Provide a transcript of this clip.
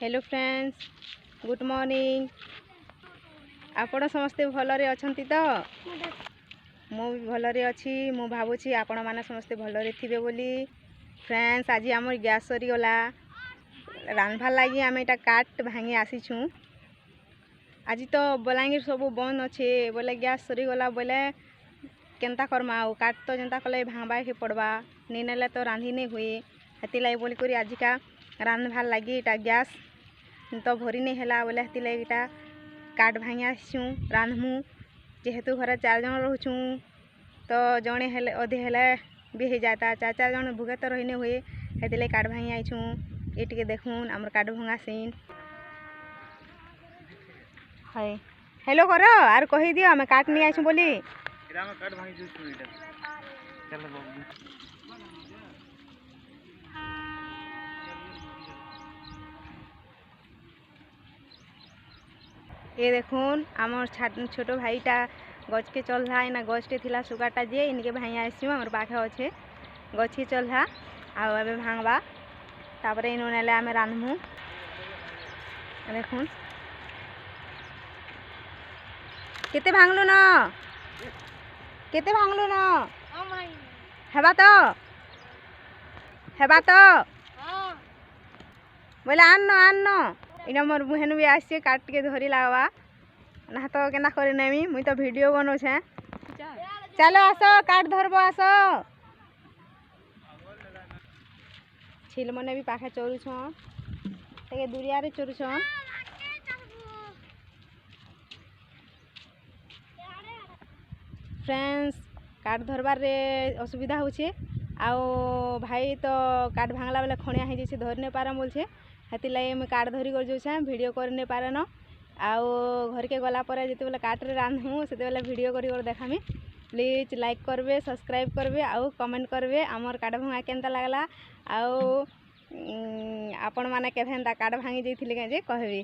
Hello friends, good morning. आपण समस्ते भलरे अछंती तो मु भी भलरे अच्छी। मु भावुची आपण माने समस्ते भलरे थिबे बोली। फ्रेंड्स, आज आम गैस सरी गला रांधवार लगी आम एटा काट भांगी आसीछू। आज तो बलांगीर सब बंद अच्छे बोले गैस सरी गला बोले केनता करमा। काट तो जेनता कले भांगबा के पड़वा, नहीं नेले तो रांधी नहीं हुए। हेती लाई बोली करी आज का रांधवार लगी इटा गैस तो भरी नहीं है बोले हेती लाई इटा काट भांगी आसीछू रांधमु। जेहेतु घर 4 जन रोचु तो जड़े हेले अधे हेले भी हो जाता, 4 जन भूगे तो रही नहीं हुए। हेती लाई काट भांगी आईछू। ये टिके देखून आमर काट भंगा सीन है। हेलो करो आर कही दियो आम काट नहीं आईछू बोली। ये देखून आमर छोट भाईटा गच के चलहा इना गचटे थिला सुगाटा जे इनके भाई आसू आमर पाखे अच्छे गच के चलहा आबे भांगबा तापर इनु नेले आमे रांधमु। देखून केते भांगलु न केते भांगलु न हेबा तो बोले आन्न इना मोर बुहेन भी आसे काट के धरी लागवा ना तो केना करे नेमी। मुई तो वीडियो बनो छे। चलो आसो काट धरबो आसो। छिल मने भी पाखे चोरू छन ते दुरिया रे चोरू छन। फ्रेंड्स, काट धरबार रे असुविधा होछे। आओ भाई तो काट भांगला बेले खणिया हो जाए धरी नहीं पारे बोलछे। हेती लाई मुझे काट धरी कर जाऊे वीडियो कर नहीं पारे न। आओ घर के गला पर जिते बेले काट रे रांधमु से बेले वीडियो कर देखामी। प्लीज लाइक करबे, सब्सक्राइब करबे आउ कमेंट करबे आमर काट भंगा केनता लागला। आओ आपण माने केभेंता काट भांगी जाइथिले जे कहबे।